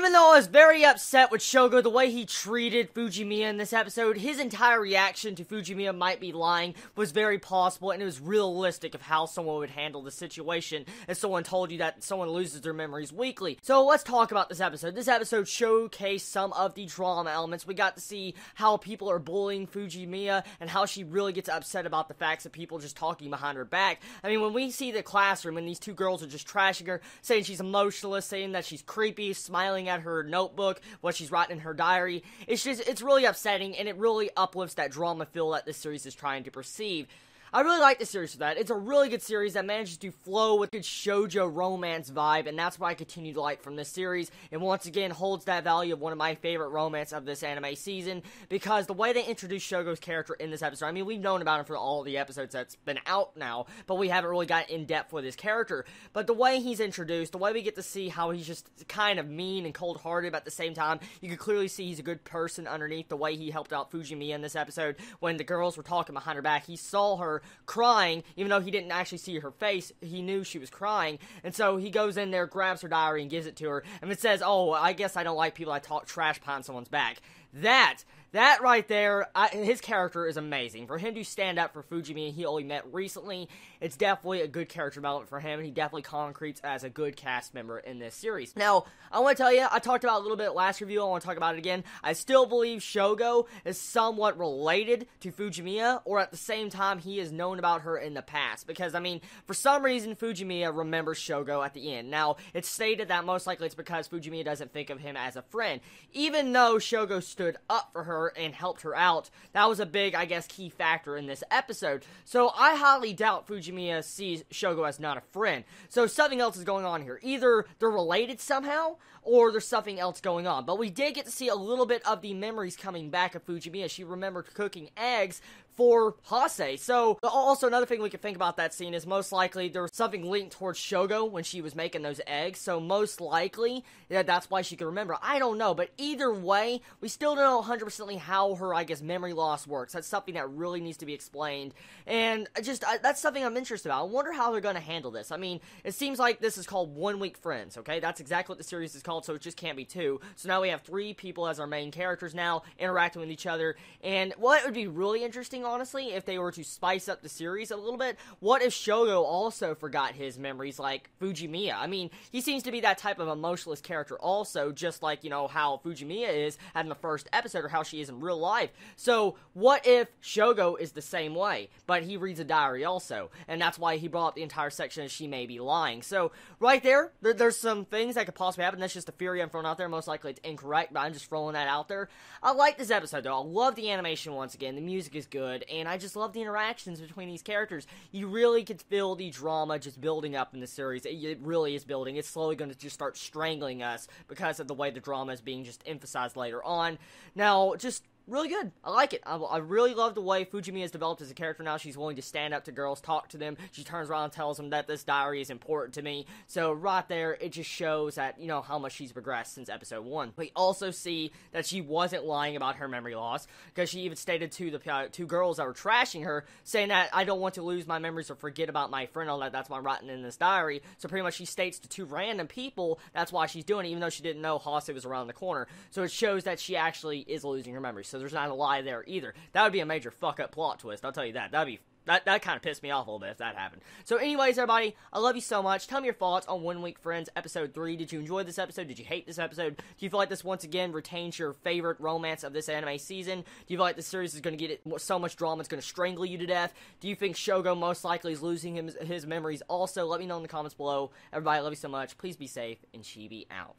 Even though I was very upset with Shougo, the way he treated Fujimiya in this episode, his entire reaction to Fujimiya might be lying was very plausible, and it was realistic of how someone would handle the situation if someone told you that someone loses their memories weekly. So let's talk about this episode. This episode showcased some of the drama elements. We got to see how people are bullying Fujimiya and how she really gets upset about the facts of people just talking behind her back. I mean, when we see the classroom and these two girls are just trashing her, saying she's emotionless, saying that she's creepy, smiling at her notebook, what she's writing in her diary, it's really upsetting, and it really uplifts that drama feel that this series is trying to perceive. I really like this series for that. It's a really good series that manages to flow with good shoujo romance vibe, and that's what I continue to like from this series, and once again holds that value of one of my favorite romance of this anime season, because the way they introduce Shogo's character in this episode, I mean, we've known about him for all the episodes that's been out now, but we haven't really gotten in depth with his character, but the way he's introduced, the way we get to see how he's just kind of mean and cold-hearted, but at the same time, you can clearly see he's a good person underneath. The way he helped out Fujimiya in this episode, when the girls were talking behind her back, he saw her crying, even though he didn't actually see her face, he knew she was crying, and so he goes in there, grabs her diary, and gives it to her, and it says, "Oh, I guess I don't like people that talk trash behind someone's back." That right there, his character is amazing. For him to stand up for Fujimiya, he only met recently, it's definitely a good character development for him, and he definitely concretes as a good cast member in this series. Now, I want to tell you, I talked about it a little bit last review, I want to talk about it again. I still believe Shougo is somewhat related to Fujimiya, or at the same time, he has known about her in the past, because, I mean, for some reason, Fujimiya remembers Shougo at the end. Now, it's stated that most likely it's because Fujimiya doesn't think of him as a friend. Even though Shougo stood up for her and helped her out, that was a big, I guess, key factor in this episode. So I highly doubt Fujimiya sees Shougo as not a friend. So something else is going on here. Either they're related somehow, or there's something else going on. But we did get to see a little bit of the memories coming back of Fujimiya. She remembered cooking eggs for Hase. So, also another thing we can think about that scene is most likely there was something linked towards Shougo when she was making those eggs, so most likely that's why she could remember. I don't know, but either way, we still don't know 100% how her, I guess, memory loss works. That's something that really needs to be explained, and that's something I'm interested about. I wonder how they're going to handle this. I mean, it seems like this is called 1 Week Friends, okay? That's exactly what the series is called, so it just can't be 2. So now we have 3 people as our main characters now, interacting with each other, and what would be really interesting, honestly, if they were to spice up the series a little bit, what if Shougo also forgot his memories like Fujimiya? I mean, he seems to be that type of emotionless character also, just like, you know, how Fujimiya is in the first episode, or how she is in real life. So, what if Shougo is the same way, but he reads a diary also, and that's why he brought up the entire section of she may be lying. So, right there's some things that could possibly happen. That's just a theory I'm throwing out there. Most likely it's incorrect, but I'm just throwing that out there. I like this episode, though. I love the animation once again. The music is good, and I just love the interactions between these characters. You really could feel the drama just building up in the series. It really is building. It's slowly going to just start strangling us because of the way the drama is being just emphasized later on. Now, just really good. I like it. I really love the way Fujimiya has developed as a character now. She's willing to stand up to girls, talk to them. She turns around and tells them that this diary is important to me. So right there, it just shows that, you know, how much she's progressed since episode 1. We also see that she wasn't lying about her memory loss, because she even stated to the 2 girls that were trashing her, saying that I don't want to lose my memories or forget about my friend, all that. That's why I'm writing in this diary. So pretty much she states to 2 random people that's why she's doing it, even though she didn't know Hase was around the corner. So it shows that she actually is losing her memory. So there's not a lie there either. That would be a major fuck-up plot twist, I'll tell you that. That kind of pissed me off a little bit if that happened. So anyways, everybody, I love you so much. Tell me your thoughts on 1 Week Friends episode 3. Did you enjoy this episode? Did you hate this episode? Do you feel like this once again retains your favorite romance of this anime season? Do you feel like this series is going to get so much drama it's going to strangle you to death? Do you think Shougo most likely is losing his memories also? Let me know in the comments below. Everybody, I love you so much. Please be safe, and Chibi out.